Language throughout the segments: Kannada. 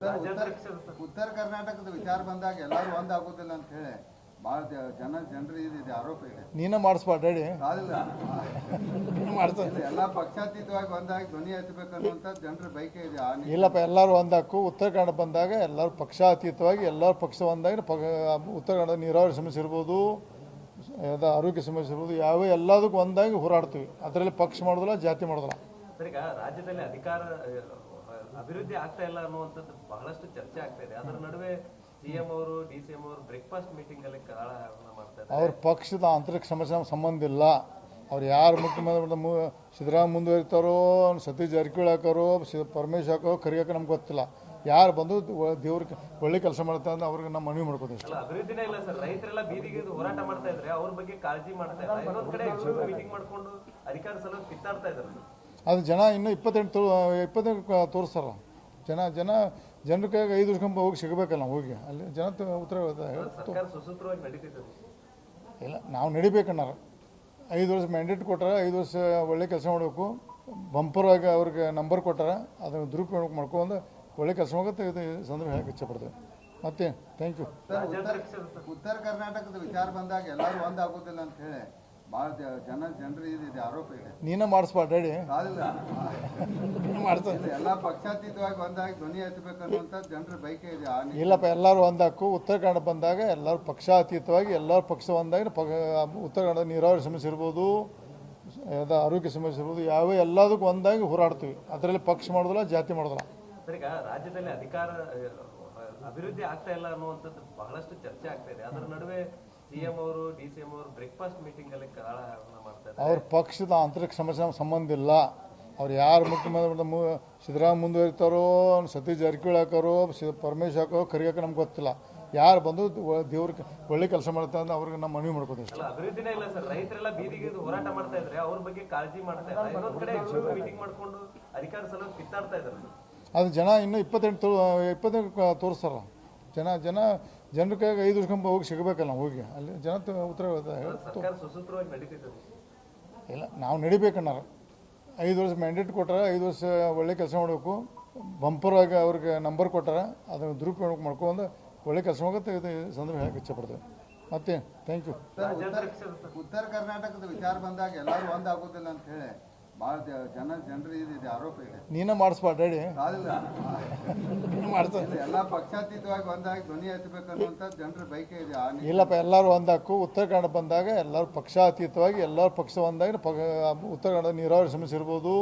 ಉತ್ತರ ಕರ್ನಾಟಕದ ವಿಚಾರ ಬಂದಾಗ ಎಲ್ಲರೂ ಒಂದಾಗೋದಿಲ್ಲ ಅಂತ ಹೇಳಿ ಭಾಳ ಜನರು ಇದು ಆರೋಪ ಇದೆ. ನೀನೇ ಮಾಡಿಸ್ಬಾರ್ದು ಹೇಳಿ ಎಲ್ಲ ಪಕ್ಷಾತೀತವಾಗಿ ಒಂದಾಗಿ ಧ್ವನಿ ಎತ್ತಬೇಕನ್ನುವಂಥ ಜನರ ಬಯಕೆ ಇದೆ. ಇಲ್ಲಪ್ಪ, ಎಲ್ಲರೂ ಒಂದಾಕು. ಉತ್ತರ ಕನ್ನಡ ಬಂದಾಗ ಎಲ್ಲರೂ ಪಕ್ಷಾತೀತವಾಗಿ ಎಲ್ಲರೂ ಪಕ್ಷ ಒಂದಾಗಿ ಉತ್ತರ ಕನ್ನಡ ನೀರಾವರಿ ಸಮಸ್ಯೆ ಇರ್ಬೋದು, ಆರೋಗ್ಯ ಸಮಸ್ಯೆ ಇರ್ಬೋದು, ಯಾವ ಎಲ್ಲದಕ್ಕೂ ಒಂದಾಗಿ ಹೋರಾಡ್ತೀವಿ. ಅದರಲ್ಲಿ ಪಕ್ಷ ಮಾಡೋದಿಲ್ಲ, ಜಾತಿ ಮಾಡೋದಿಲ್ಲ. ಈಗ ರಾಜ್ಯದಲ್ಲಿ ಅಧಿಕಾರ ಅಭಿವೃದ್ಧಿ ಆಗ್ತಾ ಇಲ್ಲ ಅನ್ನುವಂಥದ್ದು ಬಹಳಷ್ಟು ಚರ್ಚೆ ಆಗ್ತಾ ಇದೆ. ಅದರ ನಡುವೆ ಸಿಎಂ ಅವರು DCM ಅವರು ಬ್ರೇಕ್ಫಾಸ್ಟ್ ಮೀಟಿಂಗ್ ಅಲ್ಲಿ ಕಾಳಹರಣ ಮಾಡ್ತಾರೆ. ಅವ್ರ ಪಕ್ಷದ ಆಂತರಿಕ ಸಮಸ್ಯೆ ಸಂಬಂಧ ಇಲ್ಲ. ಅವ್ರು ಯಾರು ಮುಖ್ಯಮಂತ್ರಿ ಸಿದ್ದರಾಮಯ್ಯ ಮುಂದುವರಿತಾರೋ, ಸತೀಶ್ ಜಾರಕಿಹೊಳಿ ಹಾಕೋರು, ಪರಮೇಶ್ ಹಾಕೋ ಕರಿಯಾಕ ನಮ್ಗೆ ಗೊತ್ತಿಲ್ಲ. ಯಾರು ಬಂದು ದೇವ್ರಿಗೆ ಒಳ್ಳೆ ಕೆಲಸ ಮಾಡ್ತಾರೆ ಅಂದ್ರೆ ಅವ್ರಿಗೆ ನಮ್ಮ ಮನವಿ ಮಾಡ್ಕೋತೀವಿ. ಅಭಿವೃದ್ಧಿನೇ ಇಲ್ಲ ಸರ್. ರೈತರೆಲ್ಲ ಬೀದಿಗೆ ಹೋರಾಟ ಮಾಡ್ತಾ ಇದ್ರೆ ಅವ್ರ ಬಗ್ಗೆ ಕಾಳಜಿ ಮಾಡ್ತಾ ಇಲ್ಲ. ಇನ್ನೊಂದ್ ಕಡೆ ಮೀಟಿಂಗ್ ಮಾಡ್ಕೊಂಡು ಅಧಿಕಾರ ಸಲ ಕಿತ್ತಾಡ್ತಾ ಇದ್ದಾರೆ. ಅದು ಜನ ಇನ್ನೂ 28 ತೋರಿಸ್ತಾರಲ್ಲ. ಜನರ ಕೈಗೆ 5 ವರ್ಷ ಹೋಗಿ ಸಿಗಬೇಕಲ್ಲ. ನಾವು ಹೋಗಿ ಅಲ್ಲಿ ಜನ ಉತ್ತರ ಸರ್ಕಾರ ಸುಸೂತ್ರವಾಗಿ ನಡೀತಿದೆ. ಇಲ್ಲ, ನಾವು ನಡಿಬೇಕನ್ನಾರ 5 ವರ್ಷ ಮ್ಯಾಂಡೇಟ್ ಕೊಟ್ಟಾರ. 5 ವರ್ಷ ಒಳ್ಳೆ ಕೆಲಸ ಮಾಡಬೇಕು. ಬಂಪರಾಗಿ ಅವ್ರಿಗೆ ನಂಬರ್ ಕೊಟ್ಟಾರ. ಅದನ್ನು ದುರುಪಯೋಗ ಮಾಡ್ಕೊಂಡು ಒಳ್ಳೆ ಕೆಲಸ ಹೋಗುತ್ತೆ. ಇದು ಸಂದರ್ಭ ಹೇಳಕ್ಕೆ ಇಚ್ಛೆಪಡ್ತೇವೆ. ಮತ್ತೆ ಥ್ಯಾಂಕ್ ಯು. ಉತ್ತರ ಕರ್ನಾಟಕದ ವಿಚಾರ ಬಂದಾಗ ಎಲ್ಲರೂ ಒಂದಾಗೋದಿಲ್ಲ ಅಂತ ಹೇಳಿ ಭಾಳ ಜನರು ಇದು ಆರೋಪ ಇದೆ. ನೀನೇ ಮಾಡಿಸ್ಬಾರ್ದು ಹೇಳಿ ಎಲ್ಲ ಪಕ್ಷಾತೀತವಾಗಿ ಒಂದಾಗಿ ಧ್ವನಿ ಎತ್ತಬೇಕನ್ನುವಂಥ ಜನರ ಬಯಕೆ ಇದೆ. ಇಲ್ಲಪ್ಪ, ಎಲ್ಲರೂ ಒಂದಾಕು. ಉತ್ತರ ಕನ್ನಡ ಬಂದಾಗ ಎಲ್ಲರೂ ಪಕ್ಷಾತೀತವಾಗಿ ಎಲ್ಲರೂ ಪಕ್ಷ ಒಂದಾಗಿ ಉತ್ತರ ಕನ್ನಡ ನೀರಾವರಿ ಸಮಸ್ಯೆ ಇರ್ಬೋದು, ಆರೋಗ್ಯ ಸಮಸ್ಯೆ ಇರ್ಬೋದು, ಯಾವ ಎಲ್ಲದಕ್ಕೂ ಒಂದಾಗಿ ಹೋರಾಡ್ತೀವಿ. ಅದರಲ್ಲಿ ಪಕ್ಷ ಮಾಡೋದಿಲ್ಲ, ಜಾತಿ ಮಾಡೋದಿಲ್ಲ. ಈಗ ರಾಜ್ಯದಲ್ಲಿ ಅಧಿಕಾರ ಅಭಿವೃದ್ಧಿ ಆಗ್ತಾ ಇಲ್ಲ ಅನ್ನುವಂಥದ್ದು ಬಹಳಷ್ಟು ಚರ್ಚೆ ಆಗ್ತಾ ಇದೆ. ಅದರ ನಡುವೆ ಸಿಎಂ ಅವರು DCM ಅವರು ಬ್ರೇಕ್ಫಾಸ್ಟ್ ಮೀಟಿಂಗ್ ಅಲ್ಲಿ ಕಾಳಹರಣ ಮಾಡ್ತಾರೆ. ಅವ್ರ ಪಕ್ಷದ ಆಂತರಿಕ ಸಮಸ್ಯೆ ಸಂಬಂಧ ಇಲ್ಲ. ಅವ್ರು ಯಾರು ಮುಖ್ಯಮಂತ್ರಿ ಸಿದ್ದರಾಮಯ್ಯ ಮುಂದುವರಿತಾರೋ, ಸತೀಶ್ ಜಾರಕಿಹೊಳಿ ಹಾಕೋರು, ಪರಮೇಶ್ ಹಾಕೋ ಕರಿಯಾಕ ನಮ್ಗೆ ಗೊತ್ತಿಲ್ಲ. ಯಾರು ಬಂದು ದೇವ್ರಿಗೆ ಒಳ್ಳೆ ಕೆಲಸ ಮಾಡ್ತಾರೆ ಅಂದ್ರೆ ಅವ್ರಿಗೆ ನಮ್ಮ ಮನವಿ ಮಾಡ್ಕೋತೀವಿ. ಅಭಿವೃದ್ಧಿನೇ ಇಲ್ಲ ಸರ್. ರೈತರೆಲ್ಲ ಬೀದಿಗೆ ಹೋರಾಟ ಮಾಡ್ತಾ ಇದ್ರೆ ಅವ್ರ ಬಗ್ಗೆ ಕಾಳಜಿ ಮಾಡ್ತಾ ಇಲ್ಲ. ಇನ್ನೊಂದ್ ಕಡೆ ಮೀಟಿಂಗ್ ಮಾಡ್ಕೊಂಡು ಅಧಿಕಾರ ಸಲ ಕಿತ್ತಾಡ್ತಾ ಇದ್ದಾರೆ. ಅದು ಜನ ಇನ್ನೂ 28 ತೋರಿಸ್ತಾರಲ್ಲ. ಜನರ ಕೈಗೆ 5 ವರ್ಷ ಹೋಗಿ ಸಿಗಬೇಕಲ್ಲ. ನಾವು ಹೋಗಿ ಅಲ್ಲಿ ಜನ ಉತ್ತರ ಸರ್ಕಾರ ಸುಸೂತ್ರವಾಗಿ ನಡೀತಿದೆ. ಇಲ್ಲ, ನಾವು ನಡಿಬೇಕನ್ನಾರ 5 ವರ್ಷ ಮ್ಯಾಂಡೇಟ್ ಕೊಟ್ಟಾರ. 5 ವರ್ಷ ಒಳ್ಳೆ ಕೆಲಸ ಮಾಡಬೇಕು. ಬಂಪರಾಗಿ ಅವ್ರಿಗೆ ನಂಬರ್ ಕೊಟ್ಟಾರ. ಅದನ್ನು ದುರುಪಯೋಗ ಮಾಡ್ಕೊಂಡು ಒಳ್ಳೆ ಕೆಲಸ ಹೋಗುತ್ತೆ. ಇದು ಸಂದರ್ಭ ಹೇಳಕ್ಕೆ ಇಚ್ಛೆಪಡ್ತೇವೆ. ಮತ್ತೆ ಥ್ಯಾಂಕ್ ಯು. ಉತ್ತರ ಕರ್ನಾಟಕದ ವಿಚಾರ ಬಂದಾಗ ಎಲ್ಲರೂ ಒಂದಾಗೋದಿಲ್ಲ ಅಂತ ಹೇಳಿ ಭಾಳ ಜನರು ಇದು ಆರೋಪ ಇದೆ. ನೀನೇ ಮಾಡಿಸ್ಬಾರ್ದು ಹೇಳಿ ಎಲ್ಲ ಪಕ್ಷಾತೀತವಾಗಿ ಒಂದಾಗಿ ಧ್ವನಿ ಎತ್ತಬೇಕನ್ನುವಂಥ ಜನರ ಬಯಕೆ ಇದೆ. ಇಲ್ಲಪ್ಪ, ಎಲ್ಲರೂ ಒಂದಾಕು. ಉತ್ತರ ಕನ್ನಡ ಬಂದಾಗ ಎಲ್ಲರೂ ಪಕ್ಷಾತೀತವಾಗಿ ಎಲ್ಲರೂ ಪಕ್ಷ ಒಂದಾಗಿ ಉತ್ತರ ಕನ್ನಡ ನೀರಾವರಿ ಸಮಸ್ಯೆ ಇರ್ಬೋದು,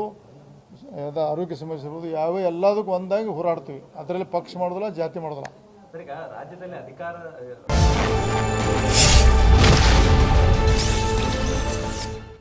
ಆರೋಗ್ಯ ಸಮಸ್ಯೆ ಇರ್ಬೋದು, ಯಾವ ಎಲ್ಲದಕ್ಕೂ ಒಂದಾಗಿ ಹೋರಾಡ್ತೀವಿ. ಅದರಲ್ಲಿ ಪಕ್ಷ ಮಾಡೋದಿಲ್ಲ, ಜಾತಿ ಮಾಡೋದಿಲ್ಲ. ಈಗ ರಾಜ್ಯದಲ್ಲಿ ಅಧಿಕಾರ